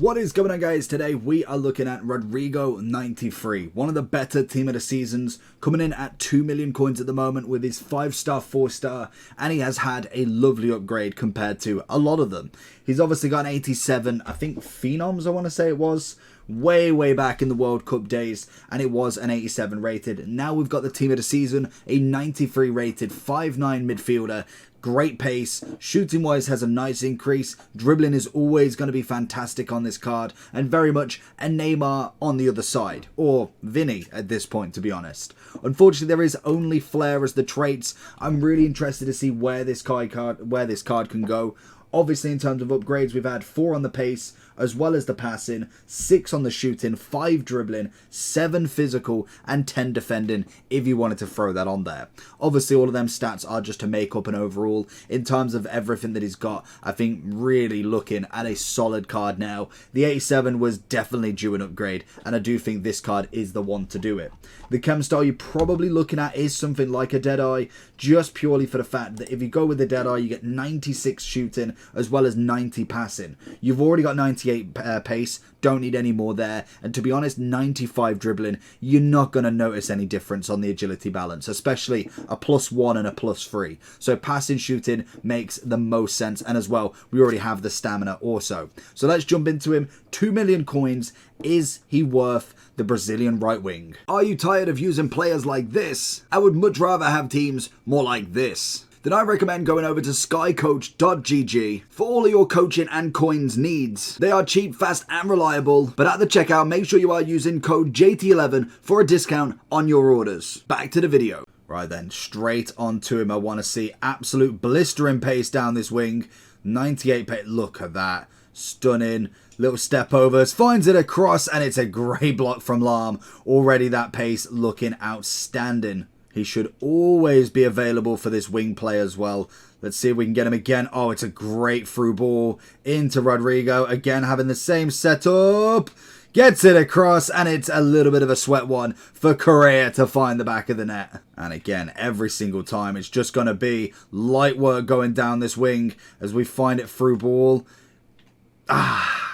What is going on, guys? Today we are looking at Rodrygo 93, one of the better team of the seasons, coming in at 2 million coins at the moment with his 5-star, 4-star, and he has had a lovely upgrade compared to a lot of them. He's obviously got an 87, I think Phenoms I want to say it was, way back in the World Cup days, and it was an 87 rated. Now we've got the team of the season, a 93 rated 5'9 midfielder. Great pace, shooting wise has a nice increase, dribbling is always going to be fantastic on this card, and very much a Neymar on the other side, or Vinny at this point, to be honest. Unfortunately, there is only flair as the traits. I'm really interested to see where this card can go. Obviously, in terms of upgrades, we've had 4 on the pace, as well as the passing, 6 on the shooting, 5 dribbling, 7 physical, and 10 defending, if you wanted to throw that on there. Obviously, all of them stats are just to make up an overall. In terms of everything that he's got, I think really looking at a solid card now. The 87 was definitely due an upgrade, and I do think this card is the one to do it. The chem style you're probably looking at is something like a Deadeye, just purely for the fact that if you go with the Deadeye, you get 96 shooting, as well as 90 passing. You've already got 98 pace, don't need any more there, and to be honest, 95 dribbling, you're not going to notice any difference on the agility balance, especially a +1 and a +3. So passing, shooting makes the most sense, and as well, we already have the stamina also. So let's jump into him. 2 million coins. Is he worth the Brazilian right wing? Are you tired of using players like this? I would much rather have teams more like this. Then I recommend going over to skycoach.gg for all of your coaching and coins needs. They are cheap, fast and reliable, but at the checkout make sure you are using code JT11 for a discount on your orders. Back to the video. Right then, straight onto him. I want to see absolute blistering pace down this wing. 98 pace, look at that. Stunning. Little step overs, finds it across, and it's a great block from Lahm. Already that pace looking outstanding. He should always be available for this wing play as well. Let's see if we can get him again. Oh, it's a great through ball into Rodrygo. Again, having the same setup. Gets it across, and it's a little bit of a sweat one for Correa to find the back of the net. And again, every single time, it's just going to be light work going down this wing as we find it through ball.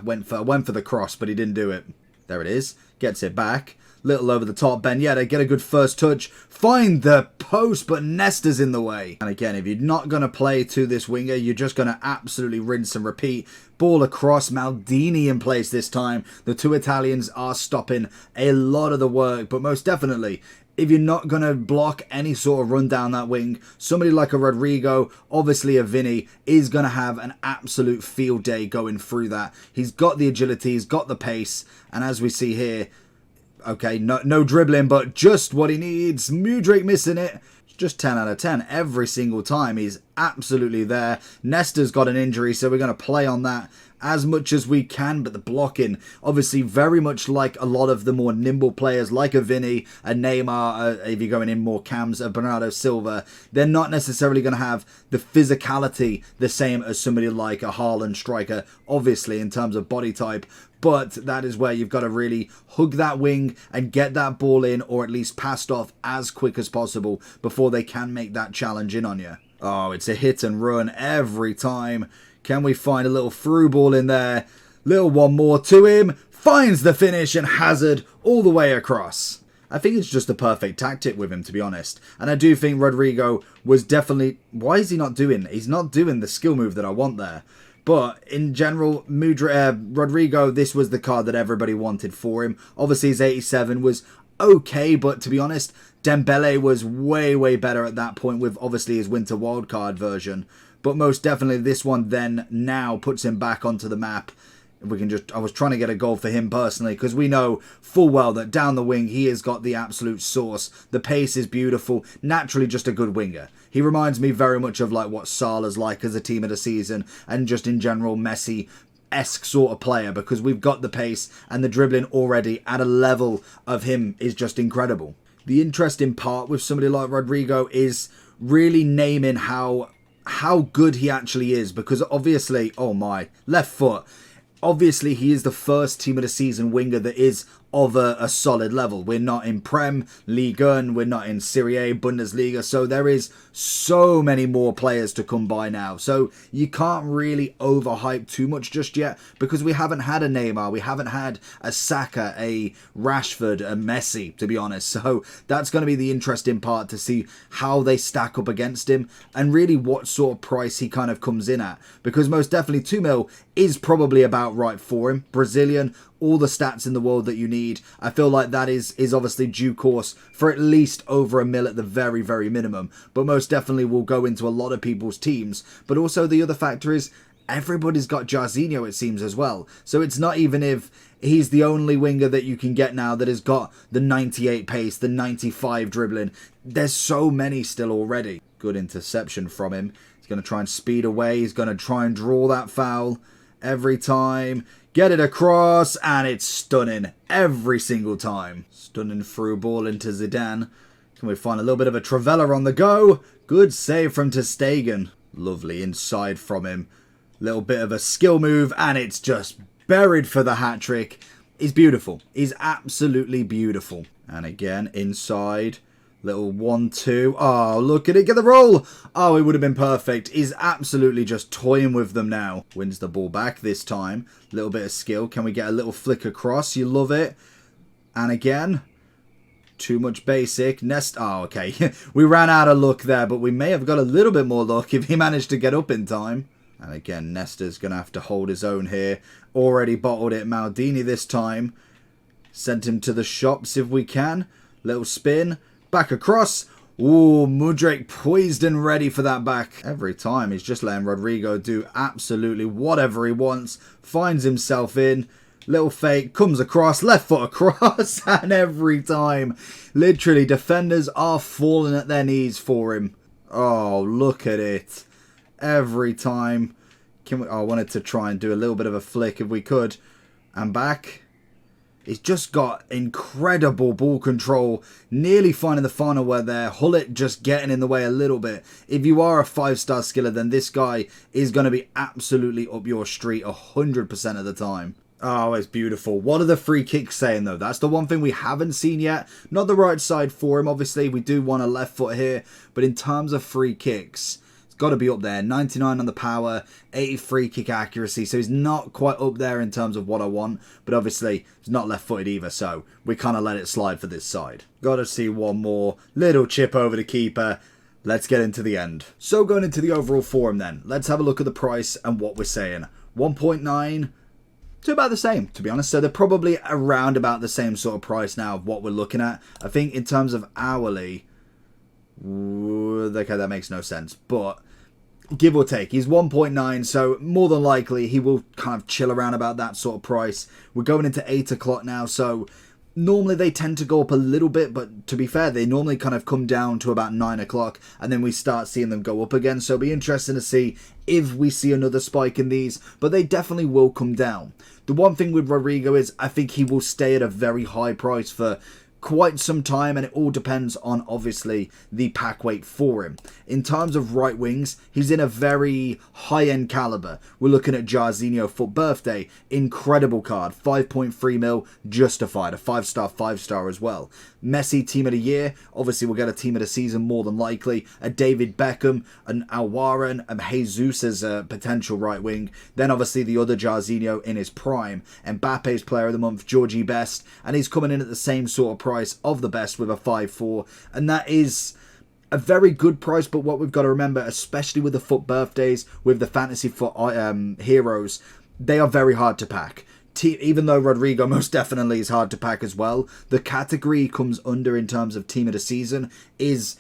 Went for the cross, but he didn't do it. There it is. Gets it back. Little over the top. Ben Yedder, get a good first touch. Find the post, but Nesta's in the way. And again, if you're not going to play to this winger, you're just going to absolutely rinse and repeat. Ball across. Maldini in place this time. The two Italians are stopping a lot of the work, but most definitely, if you're not going to block any sort of run down that wing, somebody like a Rodrygo, obviously a Vinny, is going to have an absolute field day going through that. He's got the agility, he's got the pace, and as we see here, okay, no dribbling, but just what he needs. Mudryk missing it. Just 10 out of 10 every single time. He's absolutely there. Nesta's got an injury, so we're going to play on that as much as we can, but the blocking, obviously very much like a lot of the more nimble players like a Vinny, a Neymar, if you're going in more cams, a Bernardo Silva, they're not necessarily going to have the physicality the same as somebody like a Haaland striker, obviously in terms of body type, but that is where you've got to really hug that wing and get that ball in, or at least passed off as quick as possible before they can make that challenge in on you. Oh, it's a hit and run every time. Can we find a little through ball in there? Little one more to him. Finds the finish, and Hazard all the way across. I think it's just a perfect tactic with him, to be honest. And I do think Rodrygo was definitely... Why is he not doing... He's not doing the skill move that I want there. But in general, Rodrygo, this was the card that everybody wanted for him. Obviously, his 87 was okay, but to be honest, Dembele was way better at that point with obviously his Winter Wildcard version. But most definitely this one then now puts him back onto the map. We can just... I was trying to get a goal for him personally because we know full well that down the wing he has got the absolute sauce. The pace is beautiful. Naturally just a good winger. He reminds me very much of like what Salah's like as a team of the season, and just in general Messi-esque sort of player, because we've got the pace and the dribbling already at a level of him is just incredible. The interesting part with somebody like Rodrygo is really naming how good he actually is, because obviously, oh my, left foot, obviously he is the first team of the season winger that is of a solid level. We're not in Prem, Ligue 1, we're not in Serie A, Bundesliga, so there is so many more players to come by now. So you can't really overhype too much just yet, because we haven't had a Neymar, we haven't had a Saka, a Rashford, a Messi, to be honest. So that's going to be the interesting part, to see how they stack up against him and really what sort of price he kind of comes in at, because most definitely 2 mil is probably about right for him. Brazilian, all the stats in the world that you need. I feel like that is obviously due course for at least over a mil at the very, very minimum, but most definitely will go into a lot of people's teams. But also the other factor is everybody's got Jairzinho, it seems, as well. So it's not even if he's the only winger that you can get now that has got the 98 pace, the 95 dribbling. There's so many still already. Good interception from him. He's going to try and speed away. He's going to try and draw that foul every time. Get it across, and it's stunning every single time. Stunning through ball into Zidane. Can we find a little bit of a Travella on the go? Good save from ter Stegen. Lovely inside from him. Little bit of a skill move, and it's just buried for the hat-trick. He's beautiful. He's absolutely beautiful. And again, inside. Little 1-2. Oh, look at it. Get the roll. Oh, it would have been perfect. He's absolutely just toying with them now. Wins the ball back this time. Little bit of skill. Can we get a little flick across? You love it. And again. Too much basic. Nest. Oh, okay. We ran out of luck there, but we may have got a little bit more luck if he managed to get up in time. And again, Nesta's going to have to hold his own here. Already bottled it. Maldini this time. Sent him to the shops if we can. Little spin. Back across. Ooh, Mudryk poised and ready for that back. Every time he's just letting Rodrygo do absolutely whatever he wants. Finds himself in. Little fake. Comes across. Left foot across. And every time. Literally, defenders are falling at their knees for him. Oh, look at it. Every time. I wanted to try and do a little bit of a flick if we could. And back. He's just got incredible ball control. Nearly finding the final where there. Hullet just getting in the way a little bit. If you are a 5-star skiller, then this guy is going to be absolutely up your street 100% of the time. Oh, it's beautiful. What are the free kicks saying, though? That's the one thing we haven't seen yet. Not the right side for him, obviously. We do want a left foot here. But in terms of free kicks, it's got to be up there. 99 on the power, 80 free kick accuracy. So he's not quite up there in terms of what I want. But obviously, he's not left-footed either. So we kind of let it slide for this side. Got to see one more. Little chip over the keeper. Let's get into the end. So going into the overall form then. Let's have a look at the price and what we're saying. 1.9 to about the same, to be honest. So they're probably around about the same sort of price now of what we're looking at. I think in terms of hourly, okay, that makes no sense. But give or take, he's 1.9, so more than likely he will kind of chill around about that sort of price. We're going into 8 o'clock now, so normally they tend to go up a little bit, but to be fair, they normally kind of come down to about 9 o'clock, and then we start seeing them go up again. So it'll be interesting to see if we see another spike in these, but they definitely will come down. The one thing with Rodrygo is I think he will stay at a very high price for quite some time, and it all depends on obviously the pack weight for him. In terms of right wings, he's in a very high-end caliber. We're looking at Jairzinho Foot Birthday, incredible card, 5.3 mil, justified, a 5-star as well. Messi Team of the Year, obviously we'll get a Team of the Season more than likely. A David Beckham, an Alwaran, and Jesus as a potential right wing. Then obviously the other Jairzinho in his prime. Mbappe's Player of the Month, Georgie Best, and he's coming in at the same sort of price of the best with a 5.4, and that is a very good price. But what we've got to remember, especially with the Foot Birthdays, with the Fantasy Foot heroes, they are very hard to pack. Even though Rodrygo most definitely is hard to pack as well, the category he comes under in terms of Team of the Season is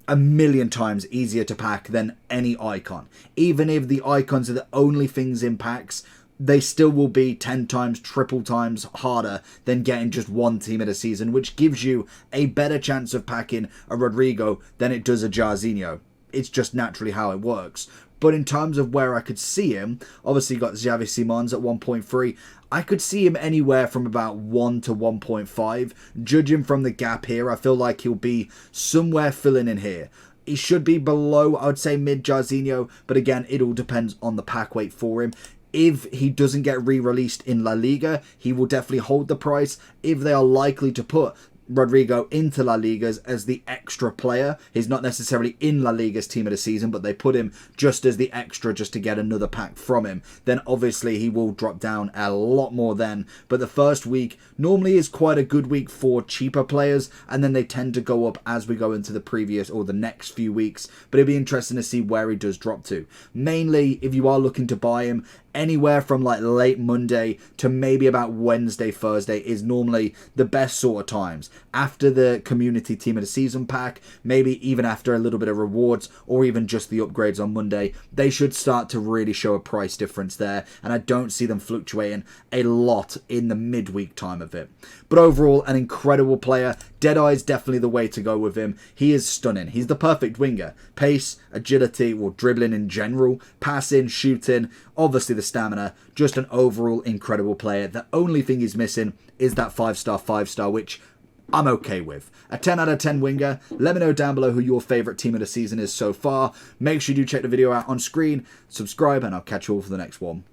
a million times easier to pack than any icon. Even if the icons are the only things in packs, they still will be 10 times, triple times harder than getting just one Team of the Season, which gives you a better chance of packing a Rodrygo than it does a Jairzinho. It's just naturally how it works. But in terms of where I could see him, obviously you got Xavi Simons at 1.3. I could see him anywhere from about 1 to 1.5. Judging from the gap here, I feel like he'll be somewhere filling in here. He should be below, I would say, mid Jairzinho, but again, it all depends on the pack weight for him. If he doesn't get re-released in La Liga, he will definitely hold the price. If they are likely to put Rodrygo into La Liga's as the extra player, he's not necessarily in La Liga's team of the season, but they put him just as the extra just to get another pack from him, then obviously he will drop down a lot more then. But the first week normally is quite a good week for cheaper players, and then they tend to go up as we go into the previous or the next few weeks. But it'll be interesting to see where he does drop to. Mainly, if you are looking to buy him, anywhere from like late Monday to maybe about Wednesday, Thursday is normally the best sort of times. After the community team of the season pack, maybe even after a little bit of rewards or even just the upgrades on Monday, they should start to really show a price difference there. And I don't see them fluctuating a lot in the midweek time of it. But overall, an incredible player. Deadeye's definitely the way to go with him. He is stunning. He's the perfect winger. Pace, agility, or dribbling in general, passing, shooting, obviously the stamina, just an overall incredible player. The only thing he's missing is that 5-star, which I'm okay with. A 10 out of 10 winger. Let me know down below who your favourite team of the season is so far. Make sure you do check the video out on screen, subscribe, and I'll catch you all for the next one.